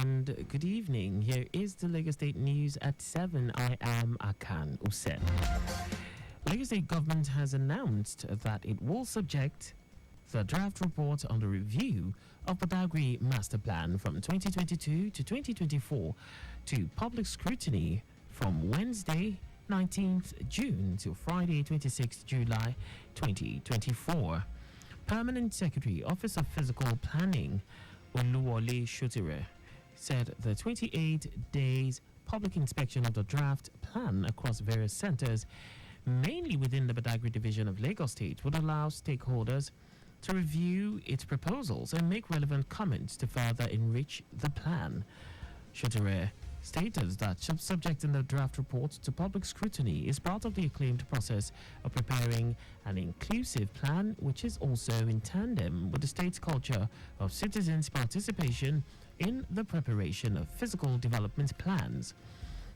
and good evening. Here is the Lagos State News at 7. I am Akan Usen. Lagos State government has announced that it will subject the draft report on the review of Badagry Master Plan from 2022 to 2024 to public scrutiny from Wednesday 19th June to Friday 26th July 2024. Permanent Secretary, Office of Physical Planning, Oluwole Shotire, said the 28 days public inspection of the draft plan across various centers, mainly within the Badagry division of Lagos State, would allow stakeholders to review its proposals and make relevant comments to further enrich the plan. Shotire stated that subjecting the draft report to public scrutiny is part of the acclaimed process of preparing an inclusive plan, which is also in tandem with the state's culture of citizens' participation in the preparation of physical development plans.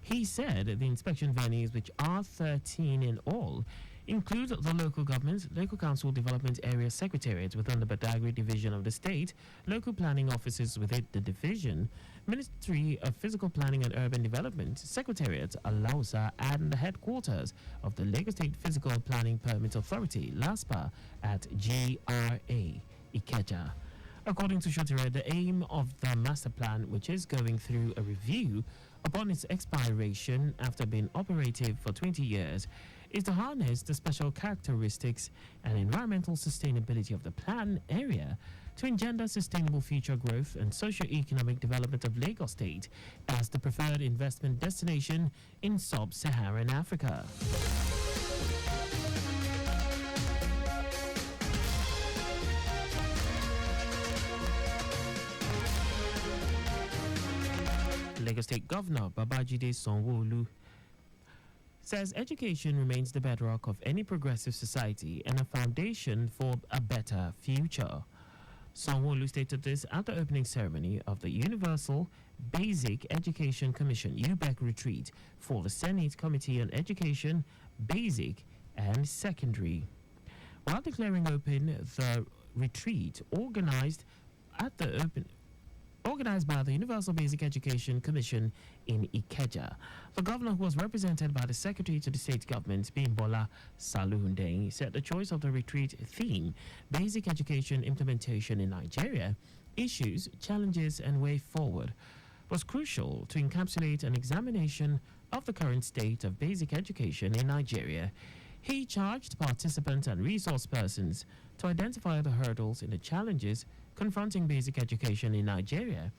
He said the inspection venues, which are 13 in all, include the local government, local council development area secretariats within the Badagry division of the state, local planning offices within the division, Ministry of Physical Planning and Urban Development, Secretariat, Alausa, and the headquarters of the Lagos State Physical Planning Permit Authority, LASPA, at GRA, Ikeja. According to Shotire, the aim of the master plan, which is going through a review upon its expiration after being operative for 20 years, is to harness the special characteristics and environmental sustainability of the plan area to engender sustainable future growth and socio-economic development of Lagos State as the preferred investment destination in sub-Saharan Africa. Lagos State Governor Babajide Sanwo-Olu says education remains the bedrock of any progressive society and a foundation for a better future. Sanwo-Olu stated this at the opening ceremony of the Universal Basic Education Commission UBEC retreat for the Senate Committee on Education, Basic and Secondary. While declaring open the retreat organized by the Universal Basic Education Commission in Ikeja, the governor, who was represented by the secretary to the state government, Bimbola Saluhunde, said the choice of the retreat theme, Basic Education Implementation in Nigeria, Issues, Challenges and Way Forward, was crucial to encapsulate an examination of the current state of basic education in Nigeria. He charged participants and resource persons to identify the hurdles and the challenges confronting basic education in Nigeria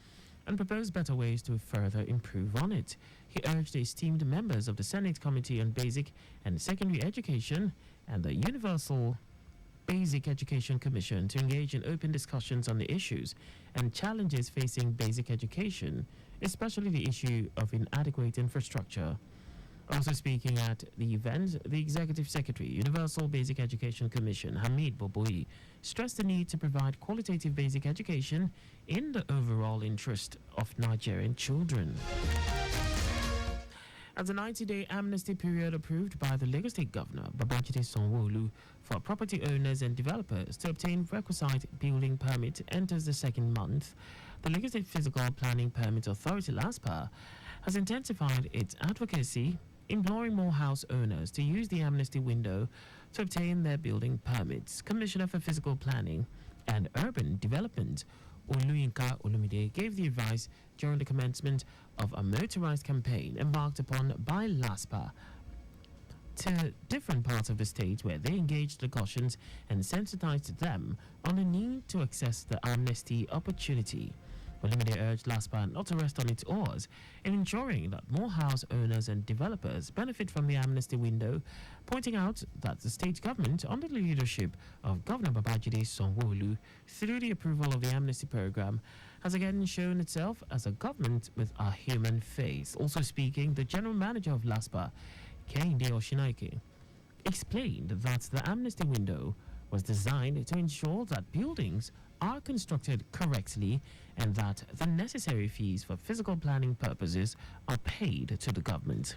and propose better ways to further improve on it. He urged the esteemed members of the Senate Committee on Basic and Secondary Education and the Universal Basic Education Commission to engage in open discussions on the issues and challenges facing basic education, especially the issue of inadequate infrastructure. Also speaking at the event, the Executive Secretary, Universal Basic Education Commission, Hamid Boboyi, stressed the need to provide qualitative basic education in the overall interest of Nigerian children. As the 90-day amnesty period approved by the Lagos State Governor, Babajide Sanwo-Olu, for property owners and developers to obtain requisite building permit enters the second month, the Lagos State Physical Planning Permit Authority, LASPA, has intensified its advocacy, imploring more house owners to use the amnesty window to obtain their building permits. Commissioner for Physical Planning and Urban Development, Oluyinka Olumide, gave the advice during the commencement of a motorized campaign embarked upon by LASPA to different parts of the state, where they engaged the Gaussians and sensitized them on the need to access the amnesty opportunity. Olumide urged LASPA not to rest on its oars in ensuring that more house owners and developers benefit from the amnesty window, pointing out that the state government, under the leadership of Governor Babajide Sanwo-Olu, through the approval of the amnesty program, has again shown itself as a government with a human face. Also speaking, the general manager of LASPA, Kehinde Oshinaike, explained that the amnesty window was designed to ensure that buildings are constructed correctly and that the necessary fees for physical planning purposes are paid to the government.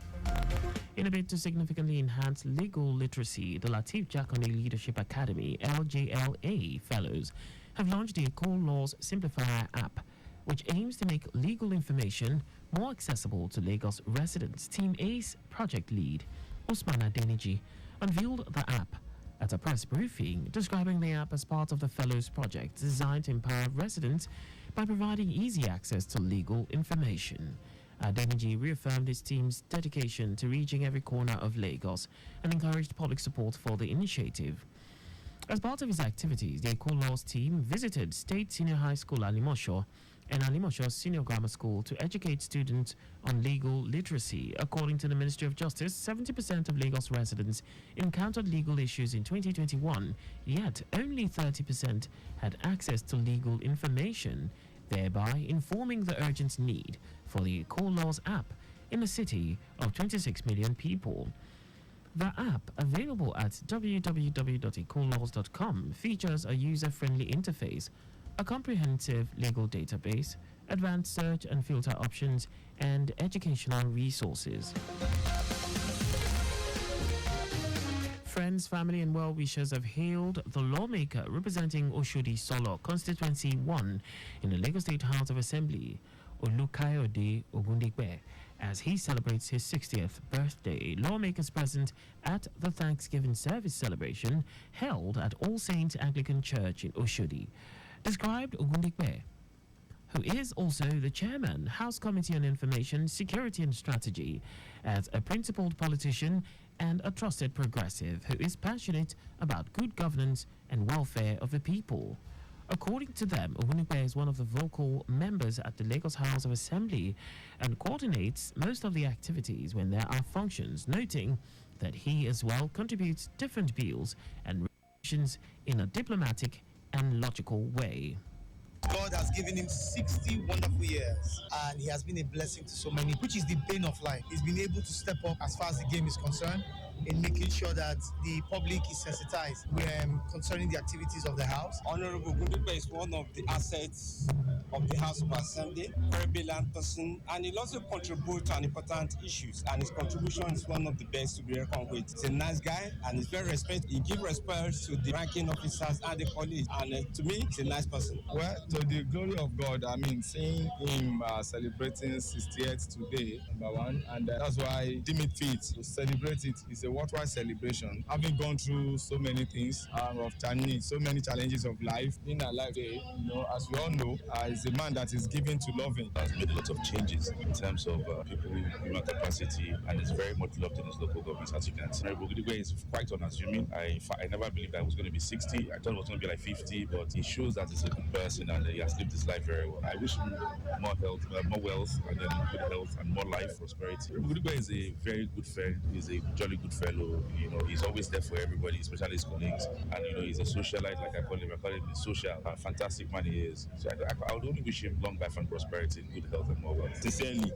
In a bid to significantly enhance legal literacy, the Lateef Jakande Leadership Academy (LJLA) fellows have launched the Ecole Laws Simplifier app which aims to make legal information more accessible to Lagos residents. Team A's project lead, Usman Adeniji, unveiled the app at a press briefing, describing the app as part of the Fellows project designed to empower residents by providing easy access to legal information. Adeniji reaffirmed his team's dedication to reaching every corner of Lagos and encouraged public support for the initiative. As part of his activities, the Eco Laws team visited State Senior High School Alimosho and Alimosho Senior Grammar School to educate students on legal literacy. According to the Ministry of Justice, 70% of Lagos residents encountered legal issues in 2021, yet only 30% had access to legal information, thereby informing the urgent need for the Eco Laws app in a city of 26 million people. The app, available at www.ecolaws.com, features a user-friendly interface, a comprehensive legal database, advanced search and filter options, and educational resources. Friends, family, and well-wishers have hailed the lawmaker representing Oshodi Solo Constituency 1 in the Lagos State House of Assembly, Olukayode Ogundipe, as he celebrates his 60th birthday. Lawmakers present at the Thanksgiving service celebration held at All Saints Anglican Church in Oshodi described Ogundipe, who is also the chairman, House Committee on Information, Security and Strategy, as a principled politician and a trusted progressive who is passionate about good governance and welfare of the people. According to them, Ogundipe is one of the vocal members at the Lagos House of Assembly and coordinates most of the activities when there are functions, noting that he as well contributes different bills and resolutions in a diplomatic and logical way. God has given him 60 wonderful years, and he has been a blessing to so many, which is the bane of life. He's been able to step up as far as the game is concerned in making sure that the public is sensitized concerning the activities of the House. Honorable Ogundipe is one of the assets of the House of Assembly, very brilliant person, and he also contributes on important issues, and his contribution is one of the best to be reckoned with. He's a nice guy, and he's very respectful. He gives respect to the ranking officers and the colleagues, and to me, he's a nice person. Well, to the glory of God, I mean, seeing him celebrating 68th today, number one, and that's why deem it fit to celebrate it. It's a worthwhile celebration. Having gone through so many things so many challenges of life, being alive today, as we all know, is a man that is given to loving. Has made a lot of changes in terms of people with human capacity, and is very much loved in his local government, as you can see. Ogundipe is quite unassuming. I never believed I was going to be 60. I thought it was going to be like 50, but he shows that he's a good person and he has lived his life very well. I wish him more health, more wealth, and then good health and more life, prosperity. Ogundipe is a very good friend. He's a jolly good fellow. He's always there for everybody, especially his colleagues. And he's a socialite, like I call him. I call him a social, fantastic man he is. So I would only wish him long life and prosperity, good health, and more wealth. Sincerely,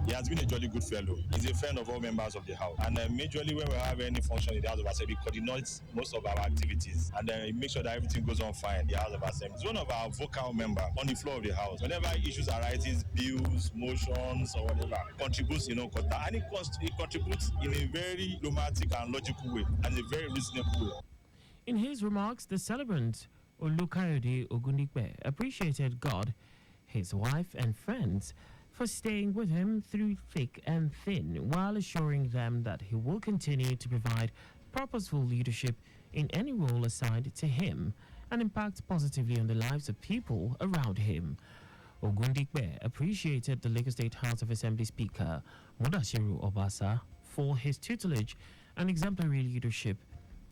he has been a jolly good fellow. He's a friend of all members of the House. And majorly when we have any function in the House of Assembly, he coordinates most of our activities. And then he makes sure that everything goes on fine in the House of Assembly. He's one of our vocal members on the floor of the House. Whenever issues arise, bills, motions, or whatever, contributes, and he contributes in a very diplomatic and logical way, and a very reasonable way. In his remarks, the celebrant, Olukayode Ogundipe, appreciated God, his wife, and friends for staying with him through thick and thin, while assuring them that he will continue to provide purposeful leadership in any role assigned to him and impact positively on the lives of people around him. Ogundipe appreciated the Lagos State House of Assembly Speaker, Mudashiru Obasa, for his tutelage and exemplary leadership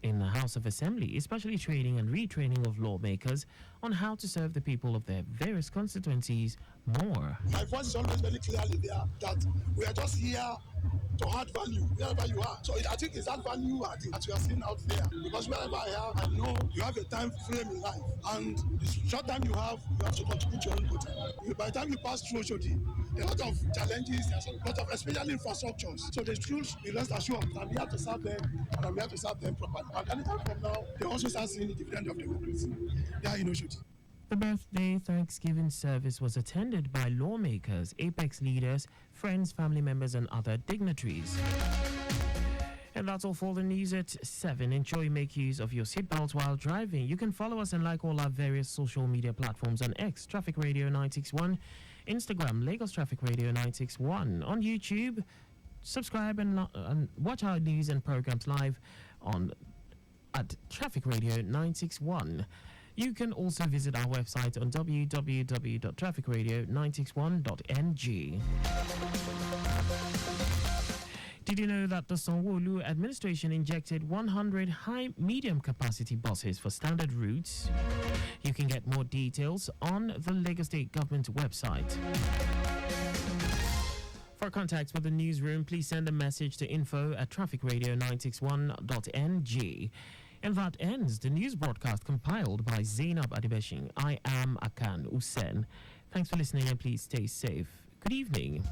in the House of Assembly, especially training and retraining of lawmakers on how to serve the people of their various constituencies more. My voice is always very clearly there that we are just here to add value wherever you are. So I think it's that value that you are seeing out there. Because wherever I am, I know you have a time frame in life. And the short time you have to contribute your own good time. By the time you pass through Oshodi, there are a lot of challenges, there's a lot of, especially infrastructures. So they should be rest assured that I'm here to serve them, and I'm here to serve them properly. And anytime from now, they also start seeing the dividend of democracy. They are in Oshodi. The birthday Thanksgiving service was attended by lawmakers, apex leaders, friends, family members, and other dignitaries. And that's all for the news at 7. Enjoy, make use of your seatbelt while driving. You can follow us and like all our various social media platforms on X, Traffic Radio 961, Instagram, Lagos Traffic Radio 961, on YouTube. Subscribe and watch our news and programs live on at Traffic Radio 961. You can also visit our website on www.trafficradio961.ng. Did you know that the Sanwo-Olu administration injected 100 high-medium capacity buses for standard routes? You can get more details on the Lagos State Government website. For contacts with the newsroom, please send a message to info@trafficradio961.ng. And that ends the news broadcast compiled by Zainab Adibeshing. I am Akan Usen. Thanks for listening and please stay safe. Good evening.